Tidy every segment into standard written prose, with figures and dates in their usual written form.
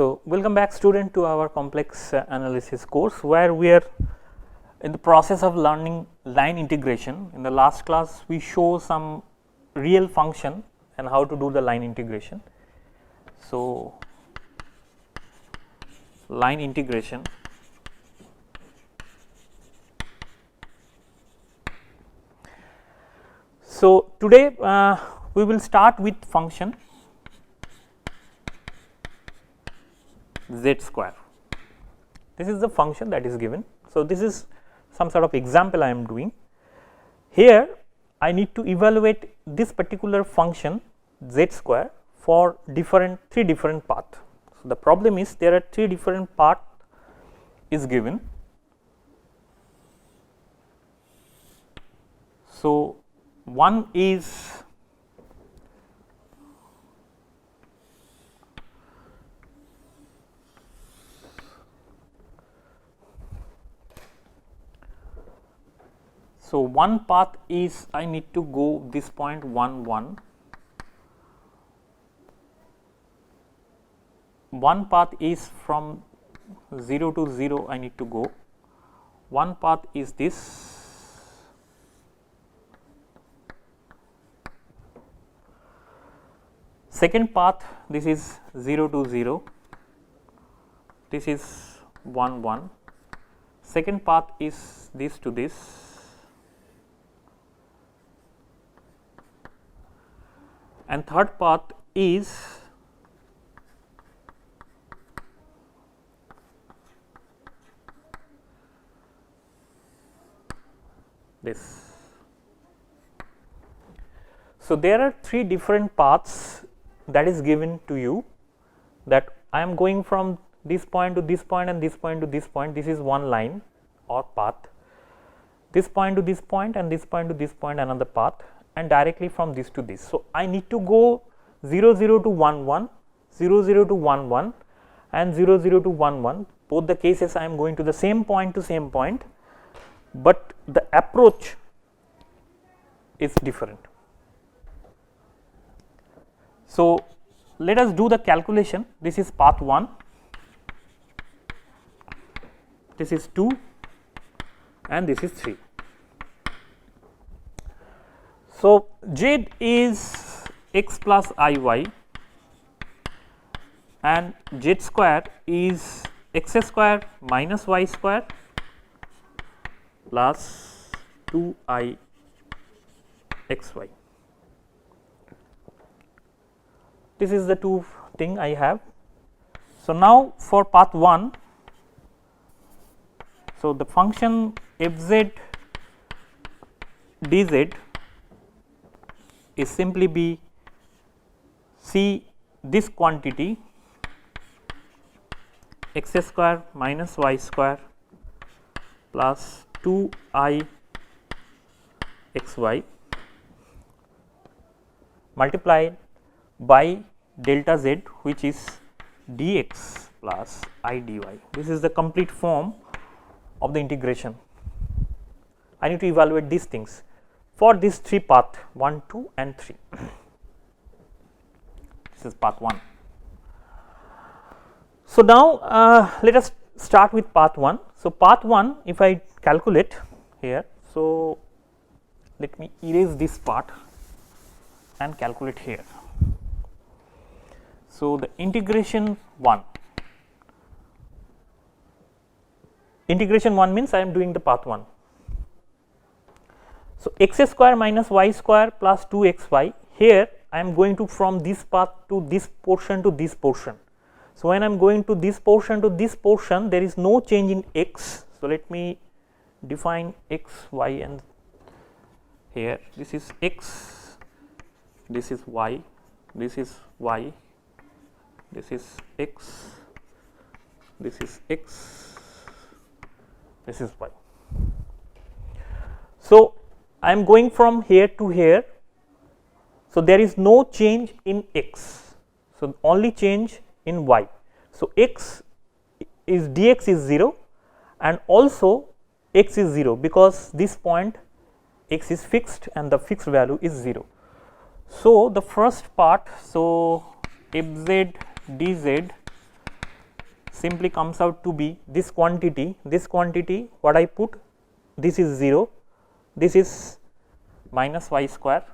So, welcome back student to our complex analysis course, where we are in the process of learning line integration. In the last class we show some real function and how to do the line integration. So, line integration. So, today we will start with function z square. This is the function that is given. So, this is some sort of example I am doing. Here I need to evaluate this particular function z square for three different paths. So, the problem is there are three different paths is given. So, one is one path is I need to go this point 1 1. One path is from 0 to 0 I need to go. One path is this. Second path, this is 0 to 0, this is 1 1. Second path is this to this. And third path is this. So, there are three different paths that is given to you, that I am going from this point to this point and this point to this point. This is one line or path. This point to this point and this point to this point another path, and directly from this to this. So, I need to go 0 0 to 1 1, 0 0 to 1 1 and 0 0 to 1 1. Both the cases I am going to the same point to same point, but the approach is different. So, let us do the calculation. This is path 1, this is 2 and this is 3. So, z is x plus iy and z square is x square minus y square plus 2i xy. This is the two thing I have. So, now for path 1, so the function fz dz is simply be see this quantity x square minus y square plus 2i xy multiplied by delta z, which is dx plus I dy. This is the complete form of the integration. I need to evaluate these things for these three paths 1, 2 and 3. This is path 1. So, now let us start with path 1. So, path 1, if I calculate here, so let me erase this part and calculate here. So, the integration 1 means I am doing the path 1. So, x square minus y square plus 2xy, here I am going to from this path to this portion to this portion. So, when I am going to this portion to this portion, there is no change in x. So, let me define x, y and here this is x, this is y, this is y, this is x, this is x, this is y. So, I am going from here to here. So, there is no change in x. So, only change in y. So, x is dx is 0 and also x is 0, because this point x is fixed and the fixed value is 0. So, the first part, so fz dz simply comes out to be this quantity what I put, this is 0, this is minus y square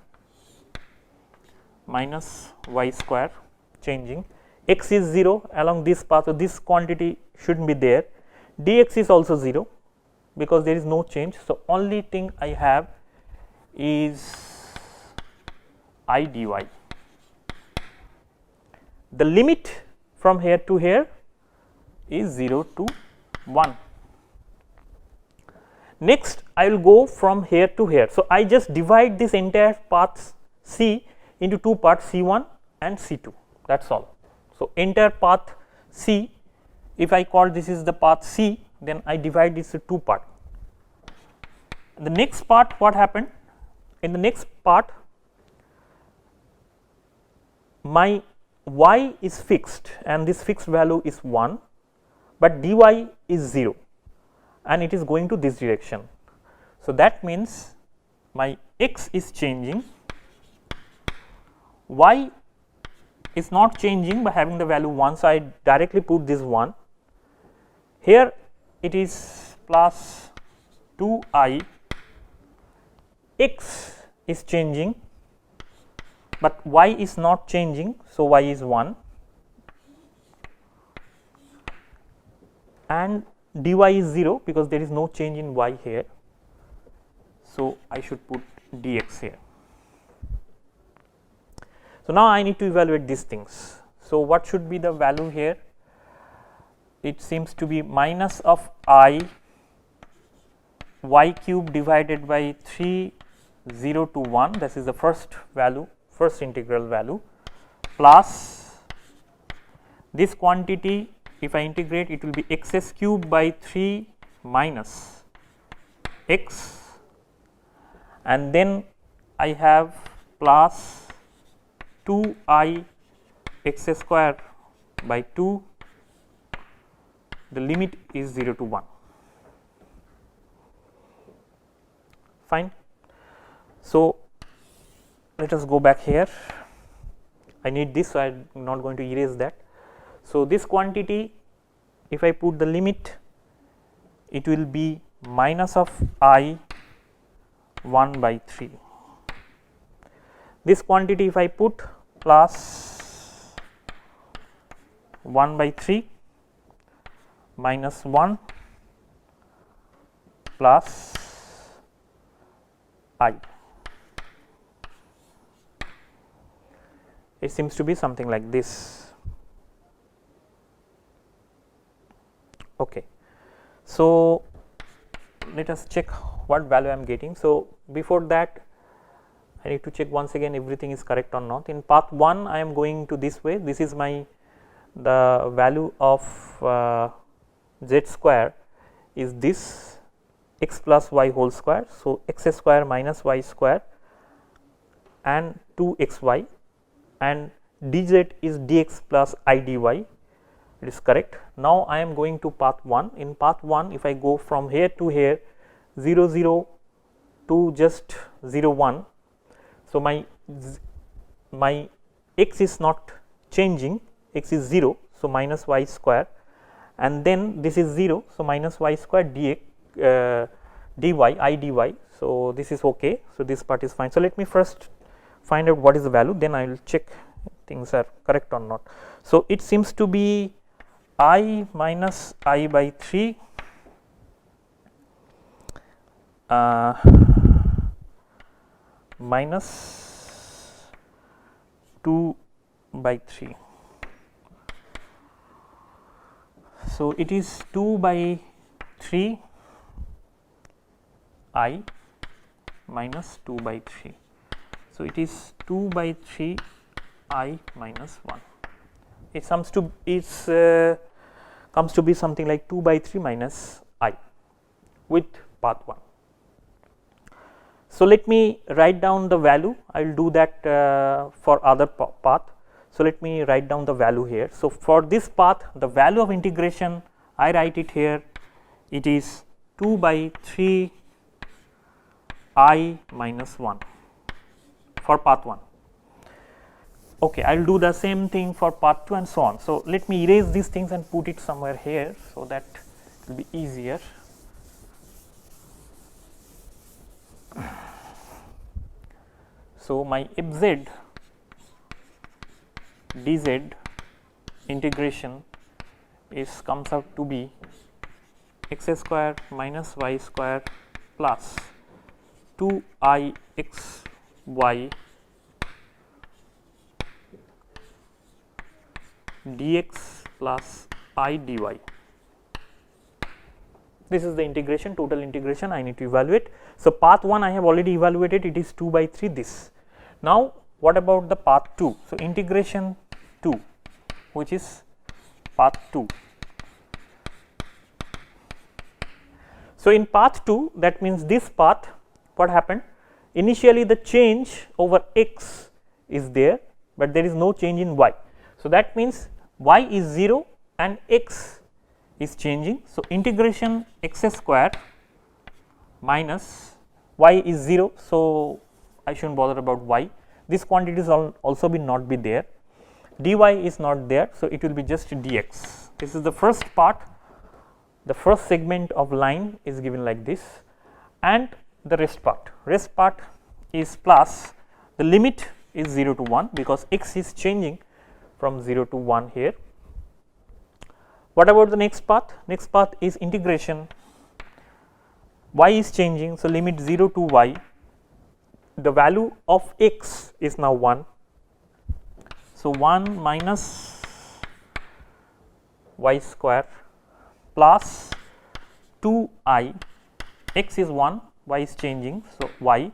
changing, x is 0 along this path, so this quantity should not be there, dx is also 0 because there is no change. So, only thing I have is I dy. The limit from here to here is 0 to 1. Next I will go from here to here. So, I just divide this entire path C into two parts, C1 and C2, that is all. So, entire path C, if I call this is the path C, then I divide this into two parts. The next part, what happened? In the next part, my y is fixed and this fixed value is 1, but dy is 0 and it is going to this direction. So, that means my x is changing, y is not changing by having the value 1. So, I directly put this 1 here, it is plus 2I, x is changing but y is not changing. So, y is 1 and dy is 0 because there is no change in y here. So, I should put dx here. So, now I need to evaluate these things. So, what should be the value here? It seems to be minus of I y cube divided by 3 0 to 1, this is the first value, first integral value, plus this quantity, if I integrate, it will be x s cube by 3 minus x, and then I have plus 2I x square by 2, the limit is 0 to 1. Fine. So, let us go back here. I need this, so I am not going to erase that. So, this quantity, if I put the limit, it will be minus of I 1 by 3. This quantity, if I put plus 1 by 3 minus 1 plus I. It seems to be something like this. Okay. So, let us check what value I am getting. So, before that I need to check once again everything is correct or not. In path 1 I am going to this way, this is my the value of z square is this x plus y whole square. So, x square minus y square and 2 xy, and dz is dx plus I dy, it is correct. Now, I am going to path 1. In path 1, if I go from here to here 0 0 to just 0 1. So, my x is not changing, x is 0. So, minus y square, and then this is 0. So, minus y square dx dy I dy. So, this is okay. So, this part is fine. So, let me first find out what is the value, then I will check things are correct or not. So, it seems to be I minus I by 3 minus 2 by 3. So, it is 2 by 3 I minus 2 by 3. So, it is 2 by 3 I minus 1. It comes to be something like 2 by 3 minus I with path 1. So, let me write down the value. I will do that for other path. So, let me write down the value here. So, for this path, the value of integration, I write it here, it is 2 by 3 I minus 1 for path 1. Okay, I will do the same thing for path 2 and so on. So, let me erase these things and put it somewhere here, so that it will be easier. So, my fz dz integration is comes out to be x square minus y square plus 2 x y dx plus I dy. This is the integration, total integration I need to evaluate. So, path 1 I have already evaluated, it is 2 by 3 this. Now, what about the path 2? So, integration 2, which is path 2. So, in path 2, that means this path, what happened? Initially the change over x is there, but there is no change in y. So, that means y is 0 and x is changing. So, integration x square minus y is 0. So, I should not bother about y. This quantity is also be not be there, dy is not there. So, it will be just dx. This is the first part, the first segment of line is given like this, and the rest part is plus, the limit is 0 to 1 because x is changing from 0 to 1 here. What about the next path? Next path is integration, y is changing. So, limit 0 to y, the value of x is now 1. So, 1 minus y square plus 2I, x is 1, y is changing. So, y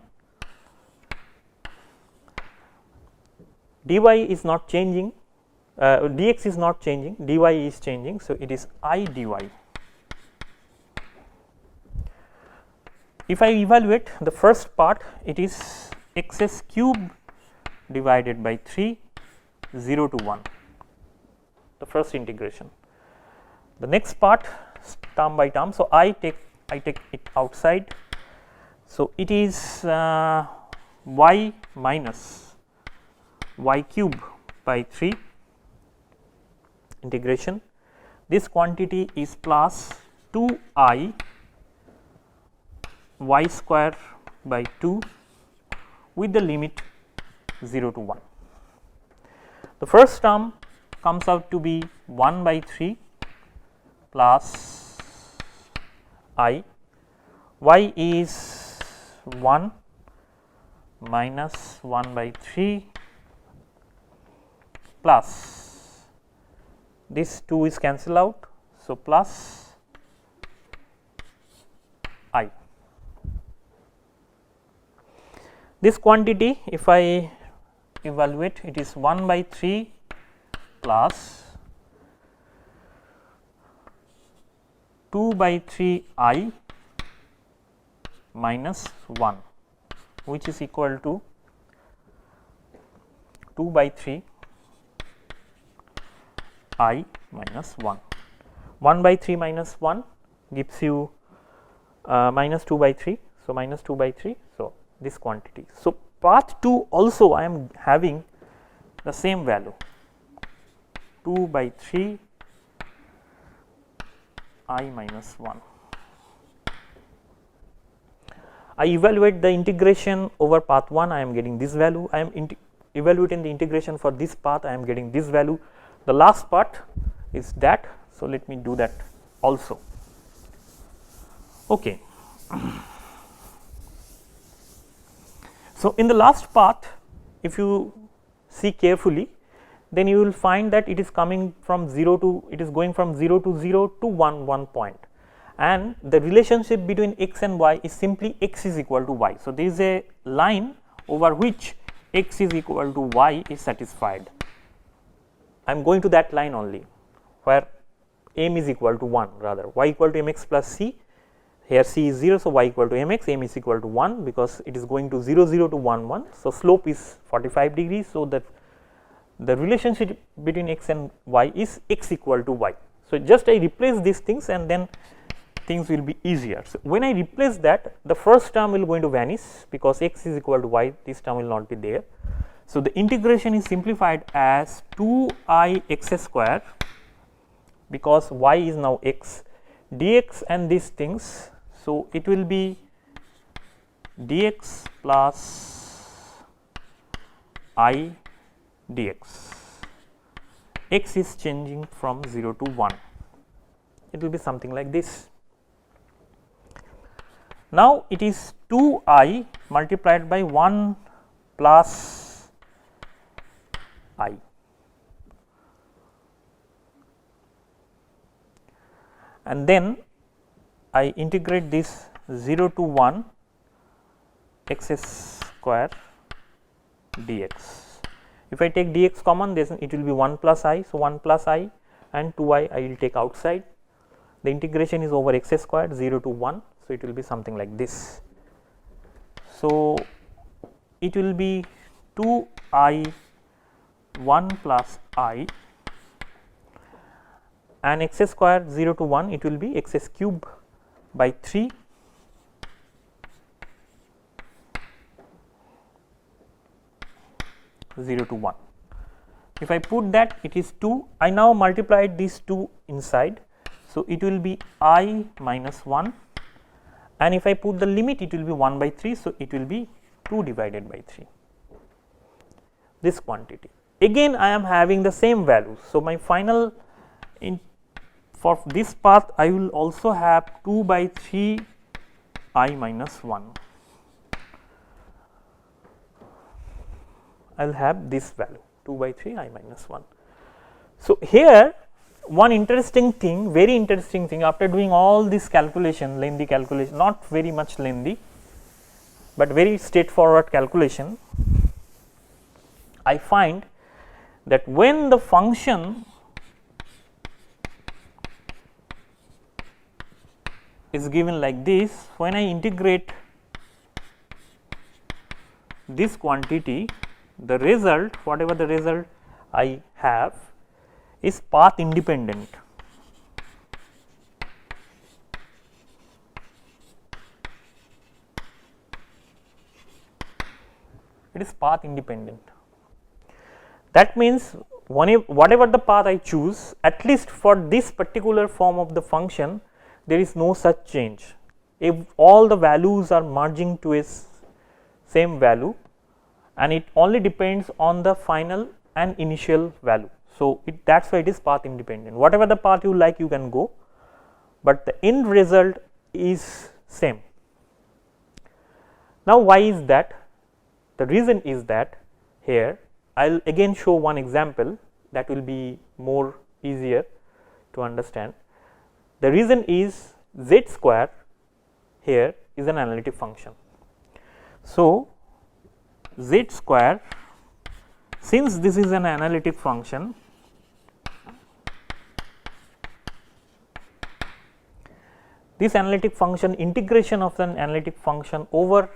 dy is not changing, dx is not changing, dy is changing. So, it is I dy. If I evaluate the first part, it is x cube divided by 3, 0 to 1, the first integration. The next part term by term. So, I take it outside. So, it is y minus y cube by 3 integration. This quantity is plus 2I y square by 2 with the limit 0 to 1. The first term comes out to be 1 by 3 plus I, y is 1 minus 1 by 3 plus this 2 is cancelled out. So, plus I. This quantity if I evaluate, it is 1 by 3 plus 2 by 3 I minus 1, which is equal to 2 by 3 I minus 1. 1 by 3 minus 1 gives you minus 2 by 3. So, minus 2 by 3. So, this quantity. So, path 2 also I am having the same value, 2 by 3 I minus 1. I evaluate the integration over path 1, I am getting this value. I am evaluating the integration for this path, I am getting this value. The last part is that. So, let me do that also. Okay. So, in the last path, if you see carefully, then you will find that it is coming from 0 to, it is going from 0 to 0 to 1 point, and the relationship between x and y is simply x is equal to y. So, there is a line over which x is equal to y is satisfied. I am going to that line only, where m is equal to 1, rather y equal to mx plus c, here c is 0. So, y equal to mx, m is equal to 1 because it is going to 0 0 to 1 1. So, slope is 45 degrees. So, that the relationship between x and y is x equal to y. So, just I replace these things and then things will be easier. So, when I replace that, the first term will going to vanish because x is equal to y, this term will not be there. So, the integration is simplified as 2I x square, because y is now x, dx and these things. So, it will be dx plus I dx, x is changing from 0 to 1, it will be something like this. Now, it is 2I multiplied by 1 plus I, and then I integrate this 0 to 1 x square dx. If I take dx common, then it will be 1 plus I. So, 1 plus I and 2I I will take outside. The integration is over x square 0 to 1. So, it will be something like this. So, it will be 2I 1 plus I, and x square 0 to 1, it will be x cube by 3 0 to 1. If I put that, it is 2. I now multiplied these 2 inside. So, it will be I minus 1, and if I put the limit, it will be 1 by 3. So, it will be 2 divided by 3, this quantity. Again I am having the same value. So, my final for this path I will also have 2 by 3 I minus 1. I will have this value 2 by 3 I minus 1. So, here one interesting thing, very interesting thing, after doing all this calculation, lengthy calculation, not very much lengthy, but very straightforward calculation, I find that when the function is given like this, when I integrate this quantity, the result, whatever the result I have, is path independent. It is path independent. That means whatever the path I choose, at least for this particular form of the function, there is no such change. If all the values are merging to a same value, and it only depends on the final and initial value. So, that is why it is path independent. Whatever the path you like, you can go, but the end result is same. Now, why is that? The reason is that here I will again show one example that will be more easier to understand. The reason is z square here is an analytic function. So, z square, since this is an analytic function, this analytic function, integration of an analytic function over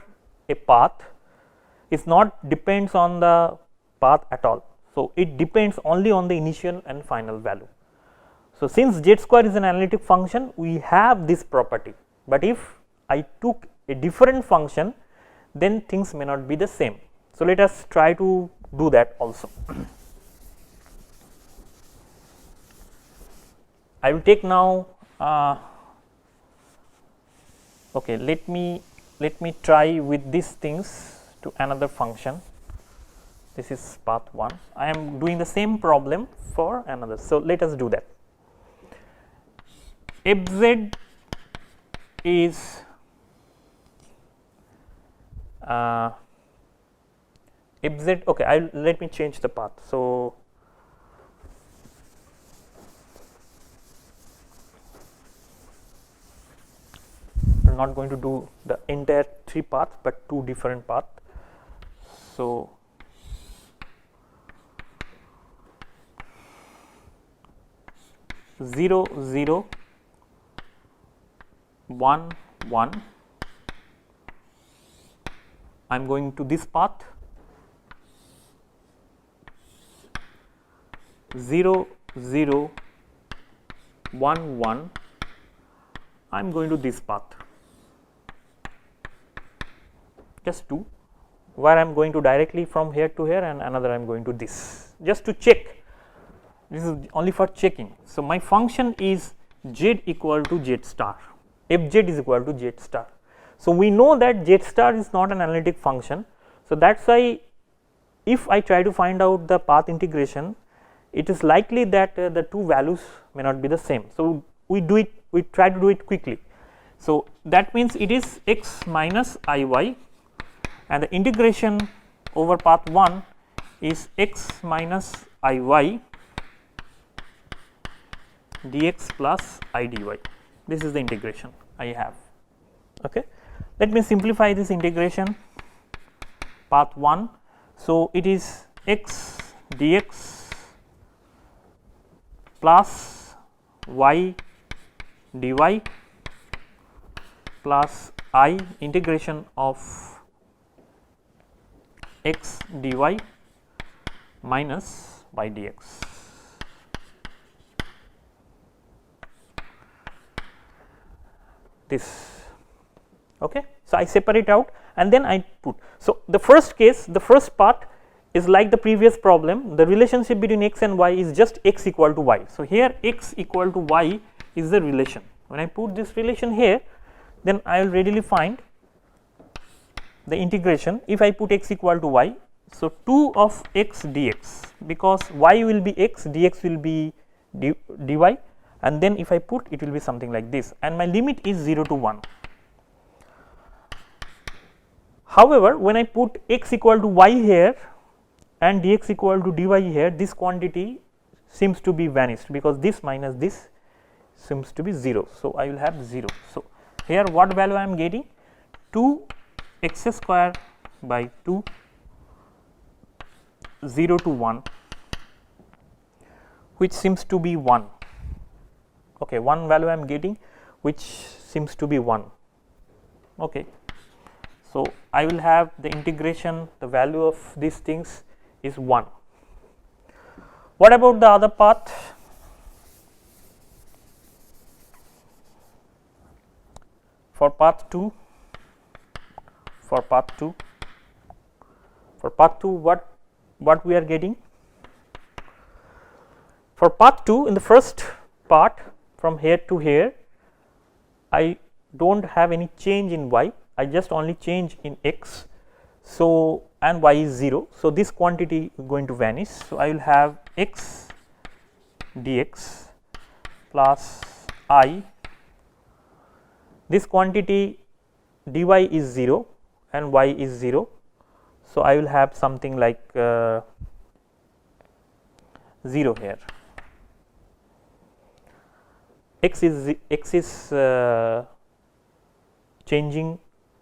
a path is not depends on the path at all. So, it depends only on the initial and final value. So, since z square is an analytic function, we have this property, but if I took a different function, then things may not be the same. So, let us try to do that also. I will take now okay, let me try with these things to another function. This is path 1. I am doing the same problem for another. So, let us do that. Fz is fz, okay, let me change the path. So, I am not going to do the entire 3 paths, but 2 different paths. So, zero 0 1 1, I am going to this path, 0 0 1 1, I am going to this path, just 2, where I am going to directly from here to here, and another I am going to this, just to check. This is only for checking. So, my function is z equal to z star, f z is equal to z star. So, we know that z star is not an analytic function. So, that is why if I try to find out the path integration, it is likely that the two values may not be the same. So, we try to do it quickly. So, that means it is x minus I y, and the integration over path 1 is x minus I y dx plus I dy. This is the integration I have. Okay. Let me simplify this integration, path 1. So, it is x dx plus y dy plus I integration of x dy minus y dx. This, okay. So, I separate out and then I put. So, the first case, the first part is like the previous problem, the relationship between x and y is just x equal to y. So, here x equal to y is the relation. When I put this relation here, then I will readily find the integration. If I put x equal to y, so 2 of x dx, because y will be x, dx will be dy, and then if I put, it will be something like this, and my limit is 0 to 1. However, when I put x equal to y here and dx equal to dy here, this quantity seems to be vanished, because this minus this seems to be 0. So, I will have 0. So, here what value I am getting? 2 x square by 2, 0 to 1, which seems to be 1. Okay, one value I am getting which seems to be 1. Okay. So, I will have the integration, the value of these things is 1. What about the other path? For path 2, what we are getting? For path 2, in the first part from here to here, I do not have any change in y, I just only change in x. So, and y is 0. So, this quantity is going to vanish. So, I will have x dx plus I, this quantity dy is 0 and y is 0. So, I will have something like 0 here. X is changing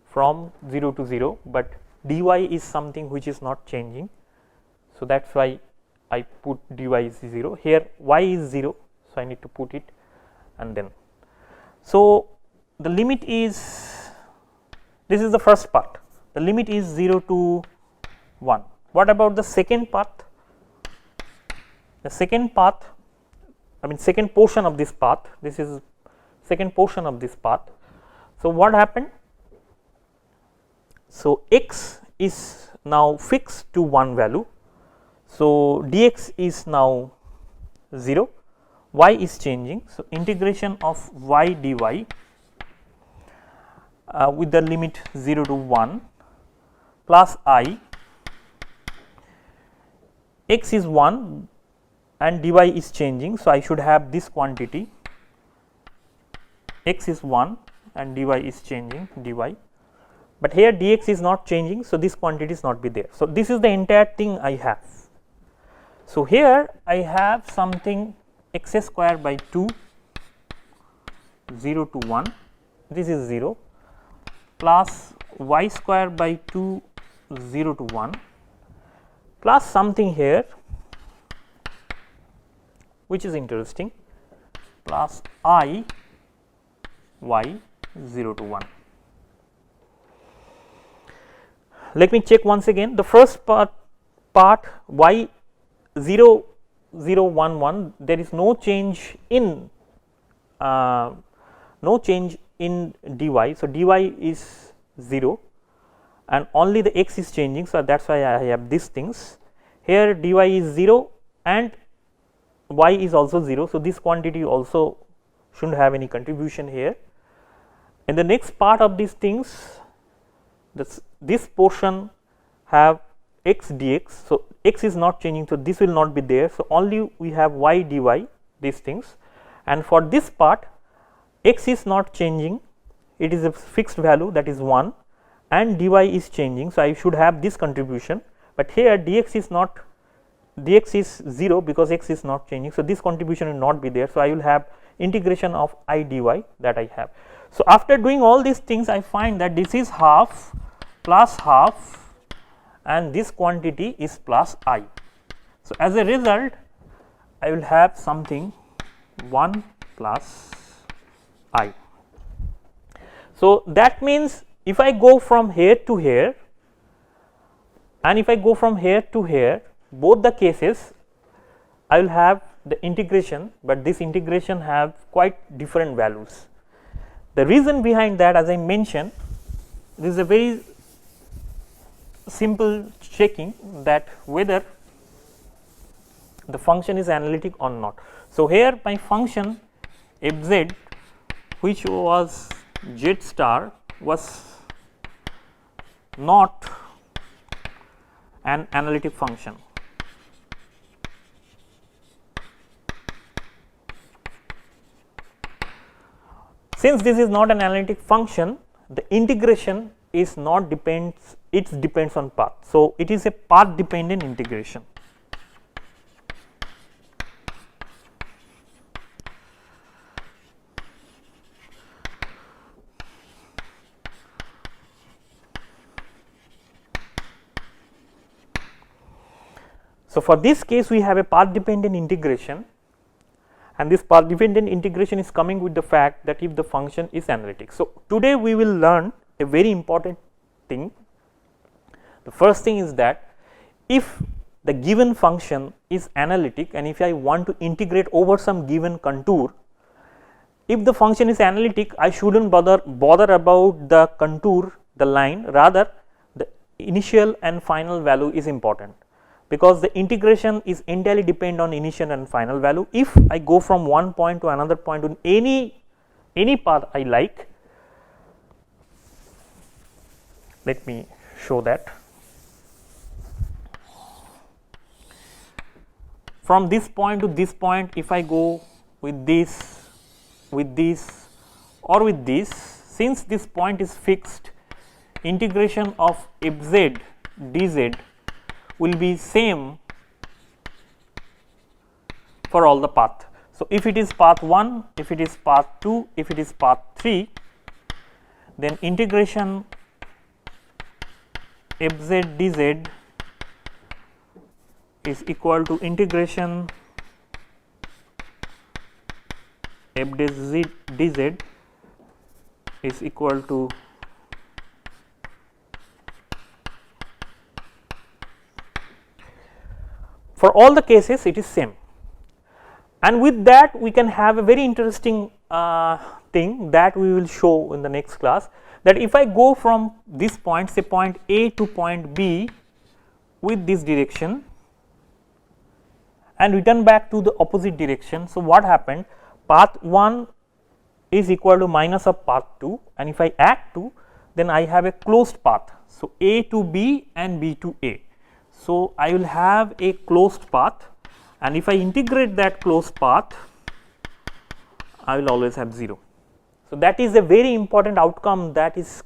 from 0 to 0, but dy is something which is not changing. So, that is why I put dy is 0. Here y is 0. So, I need to put it, and then. So, the limit is, this is the first part, the limit is 0 to 1. What about the second path? The second path, I mean second portion of this path, this is second portion of this path. So, what happened? So, x is now fixed to 1 value. So, dx is now 0, y is changing. So, integration of y dy with the limit 0 to 1 plus I, x is 1 and dy is changing. So, I should have this quantity, x is 1 and dy is changing dy, but here dx is not changing. So, this quantity is not be there. So, this is the entire thing I have. So, here I have something x square by 2, 0 to 1, this is 0, plus y square by 2, 0 to 1, plus something here which is interesting, plus I y 0 to 1. Let me check once again. The first part y 0 0 1 1, there is no change in dy. So, dy is 0 and only the x is changing. So, that is why I have these things. Here dy is 0 and y is also 0. So, this quantity also should not have any contribution here. In the next part of these things, this portion have x dx. So, x is not changing. So, this will not be there. So, only we have y dy, these things, and for this part x is not changing, it is a fixed value, that is 1, and dy is changing. So, I should have this contribution, but here dx is not, dx is 0 because x is not changing. So, this contribution will not be there. So, I will have integration of I dy that I have. So, after doing all these things, I find that this is half plus half and this quantity is plus I. So, as a result, I will have something 1 plus I. So, that means if I go from here to here and if I go from here to here, both the cases I will have the integration, but this integration have quite different values. The reason behind that, as I mentioned, this is a very simple checking that whether the function is analytic or not. So, here my function f z, which was z star, was not an analytic function. Since this is not an analytic function, the integration is not depends, it depends on path. So, it is a path dependent integration. So, for this case we have a path dependent integration, and this path dependent integration is coming with the fact that if the function is analytic. So, today we will learn a very important thing. The first thing is that if the given function is analytic and if I want to integrate over some given contour, if the function is analytic, I should not bother about the contour, the line, rather the initial and final value is important, because the integration is entirely depend on initial and final value. If I go from one point to another point on any path I like, let me show that. From this point to this point, if I go with this or with this, since this point is fixed, integration of f z dz will be same for all the path. So, if it is path 1, if it is path 2, if it is path 3, then integration f z dz is equal to integration f dz is equal to for all the cases it is same. And with that we can have a very interesting thing that we will show in the next class, that if I go from this point, say point A to point B with this direction and return back to the opposite direction. So, what happened, path 1 is equal to minus of path 2, and if I add 2, then I have a closed path. So, A to B and B to A. So, I will have a closed path, and if I integrate that closed path, I will always have 0. So, that is a very important outcome, that is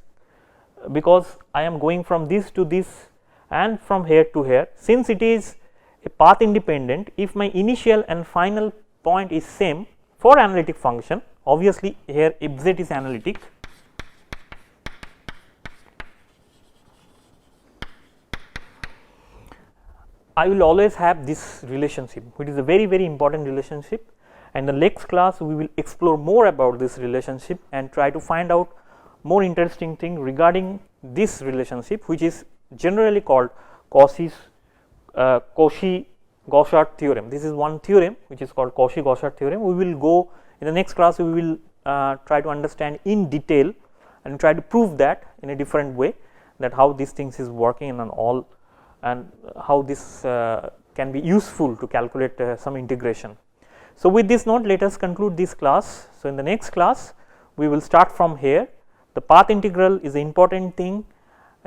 because I am going from this to this and from here to here. Since it is a path independent, if my initial and final point is same for analytic function, obviously here f z is analytic, I will always have this relationship, which is a very important relationship, and the next class we will explore more about this relationship and try to find out more interesting thing regarding this relationship, which is generally called Cauchy-Gauchard theorem. This is one theorem which is called Cauchy-Gauchard theorem. We will go in the next class, we will try to understand in detail and try to prove that in a different way. that how these things is working and all, and how this can be useful to calculate some integration. So, with this note, let us conclude this class. So, in the next class we will start from here. The path integral is the important thing,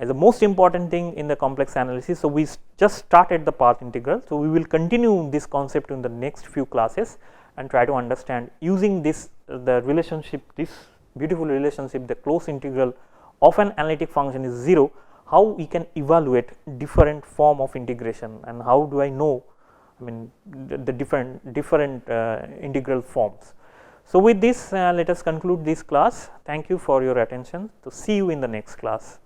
is the most important thing in the complex analysis. So, we just started the path integral. So, we will continue this concept in the next few classes and try to understand using this the relationship, this beautiful relationship, the closed integral of an analytic function is 0, how we can evaluate different form of integration, and how do I know, I mean the different integral forms. So, with this let us conclude this class. Thank you for your attention. To see you in the next class.